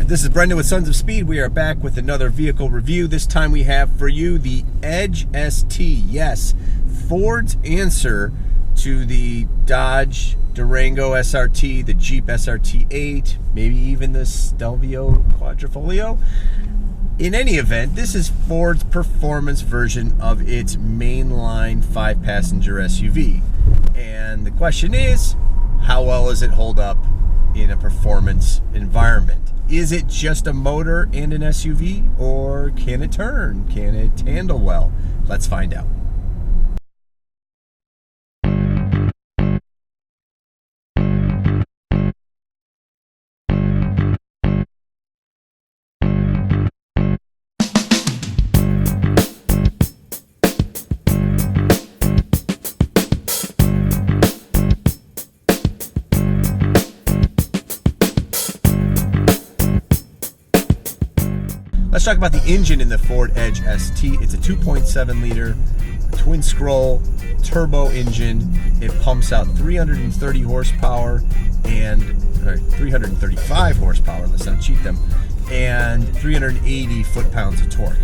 This is Brendan with Sons of Speed. We are back with another vehicle review. This time we have for you the Edge ST. Yes, Ford's answer to the Dodge Durango SRT, the Jeep SRT8, maybe even the Stelvio Quadrifoglio. In any event, this is Ford's performance version of its mainline 5-passenger SUV. And the question is, how well does it hold up in a performance environment? Is it just a motor and an SUV, or can it turn? Can it handle well? Let's find out. Let's talk about the engine in the Ford Edge ST. It's a 2.7 liter twin scroll turbo engine. It pumps out 330 horsepower and 335 horsepower, let's not cheat them, and 380 foot-pounds of torque.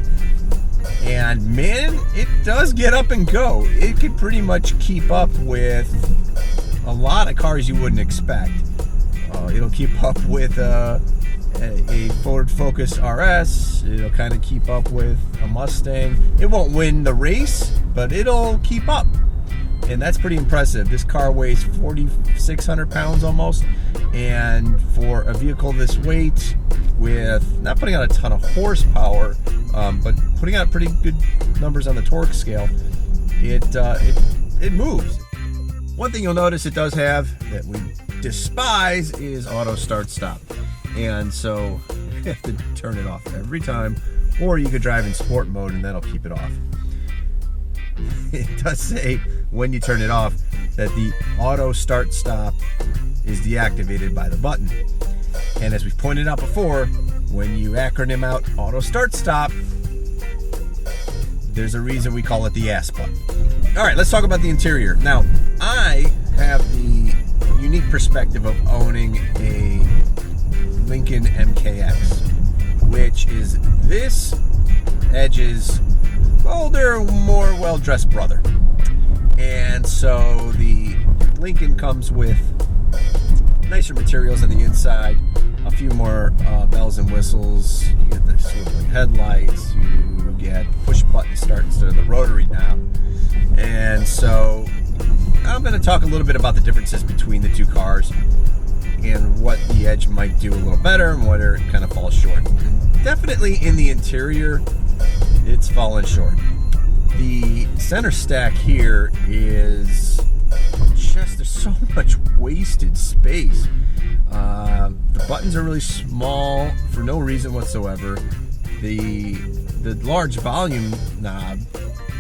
And man, it does get up and go. It could pretty much keep up with a lot of cars you wouldn't expect. It'll keep up with a Ford Focus RS. It'll kind of keep up with a Mustang. It won't win the race, but it'll keep up, and that's pretty impressive. This car weighs 4,600 pounds almost, and for a vehicle this weight, with not putting out a ton of horsepower, but putting out pretty good numbers on the torque scale, it moves. One thing you'll notice it does have that we despise is auto start stop. And so you have to turn it off every time, or you could drive in sport mode and that'll keep it off. It does say when you turn it off that the auto start stop is deactivated by the button. And as we've pointed out before, when you acronym out auto start stop, there's a reason we call it the ass button. All right, let's talk about the interior. Now, I have the unique perspective of owning a Lincoln MKX, which is this Edge's older, more well-dressed brother. And so the Lincoln comes with nicer materials on the inside, a few more bells and whistles. You get the swiveling headlights, you get push-button start instead of the rotary knob. And so I'm going to talk a little bit about the differences between the two cars and what the Edge might do a little better and where it kind of falls short. And definitely in the interior, it's fallen short. The center stack here is just, there's so much wasted space. The buttons are really small for no reason whatsoever. The large volume knob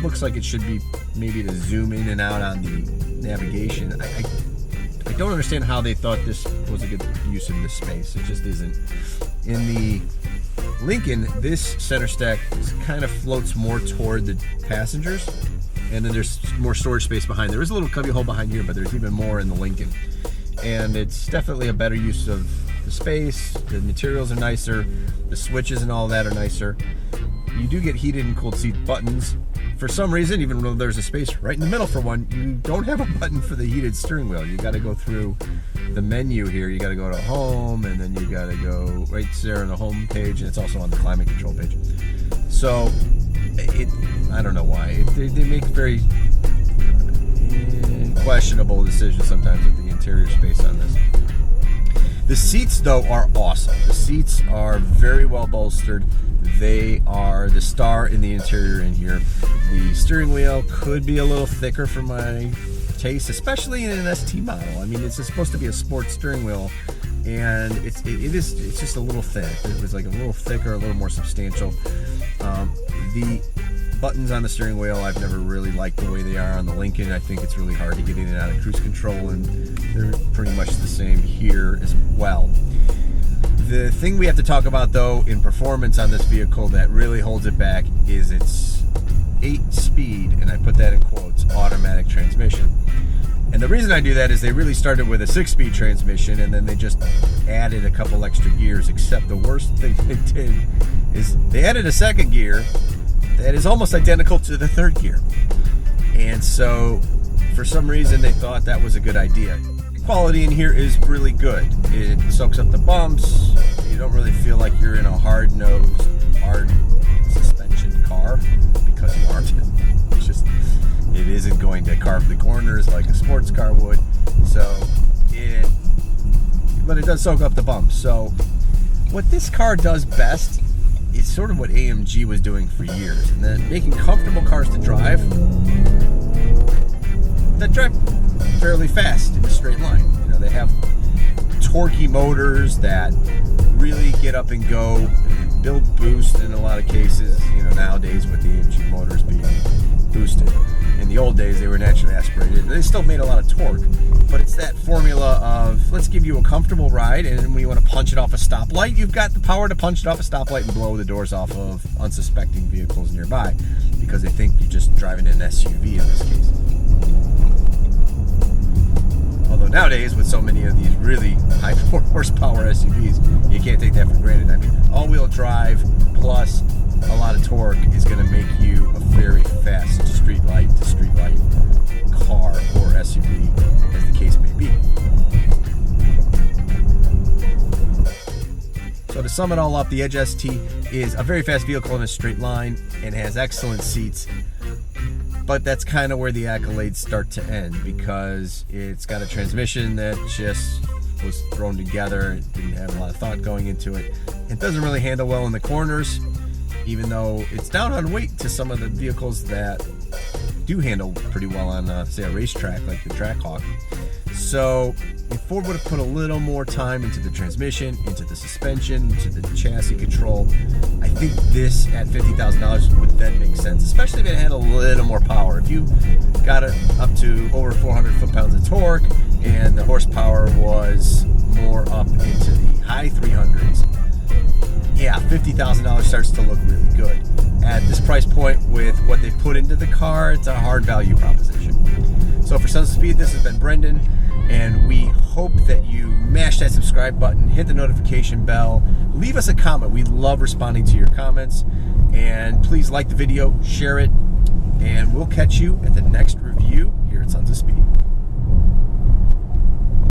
looks like it should be maybe to zoom in and out on the navigation. I don't understand how they thought this was a good use of this space. It just isn't. In the Lincoln, this center stack kind of floats more toward the passengers, and then there's more storage space behind. There is a little cubby hole behind here, but there's even more in the Lincoln. And it's definitely a better use of the space. The materials are nicer. The switches and all that are nicer. You do get heated and cooled seat buttons. For some reason, even though there's a space right in the middle for one, you don't have a button for the heated steering wheel. You got to go through the menu here. You got to go to home, and then you got to go right there on the home page, and it's also on the climate control page. So, I don't know why. They make very questionable decisions sometimes with the interior space on this. The seats, though, are awesome. The seats are very well bolstered. They are the star in the interior in here. The steering wheel could be a little thicker for my taste, especially in an ST model. I mean, it's supposed to be a sports steering wheel, and it's just a little thin. It was like a little thicker, a little more substantial. The buttons on the steering wheel, I've never really liked the way they are on the Lincoln. I think it's really hard to get in and out of cruise control, and they're pretty much the same here as well. The thing we have to talk about, though, in performance on this vehicle that really holds it back is its 8-speed, and I put that in quotes, automatic transmission. And the reason I do that is they really started with a 6-speed transmission, and then they just added a couple extra gears, except the worst thing they did is they added a second gear that is almost identical to the third gear. And so for some reason they thought that was a good idea. The quality in here is really good. It soaks up the bumps. You don't really feel like you're in a hard-nosed, hard suspension car, because you aren't. It's just, it isn't going to carve the corners like a sports car would. But it does soak up the bumps. So what this car does best is sort of what AMG was doing for years, and then making comfortable cars to drive that drive fairly fast in a straight line. You know, they have torquey motors that really get up and go and build boost in a lot of cases. You know, nowadays with the AMG motors being boosted. In the old days, they were naturally aspirated. They still made a lot of torque, but it's that formula of, let's give you a comfortable ride, and when you want to punch it off a stoplight, you've got the power to punch it off a stoplight and blow the doors off of unsuspecting vehicles nearby, because they think you're just driving an SUV in this case. Although nowadays, with so many of these really high horsepower SUVs, you can't take that for granted. I mean, all-wheel drive plus a lot of torque is going to make you a very fast street light to street light car or SUV, as the case may be. So to sum it all up, the Edge ST is a very fast vehicle in a straight line and has excellent seats. But that's kind of where the accolades start to end, because it's got a transmission that just was thrown together. It didn't have a lot of thought going into it. It doesn't really handle well in the corners, even though it's down on weight to some of the vehicles that do handle pretty well on, say, a racetrack like the Trackhawk. So if Ford would have put a little more time into the transmission, into the suspension, into the chassis control, I think this at $50,000 would then make sense, especially if it had a little more power. If you got it up to over 400 foot-pounds of torque and the horsepower was more up into the high 300s, yeah, $50,000 starts to look really good. At this price point, with what they put into the car, it's a hard value proposition. So for Sons of Speed, this has been Brendan, and we hope that you mash that subscribe button, hit the notification bell, leave us a comment. We love responding to your comments, and please like the video, share it, and we'll catch you at the next review here at Sons of Speed.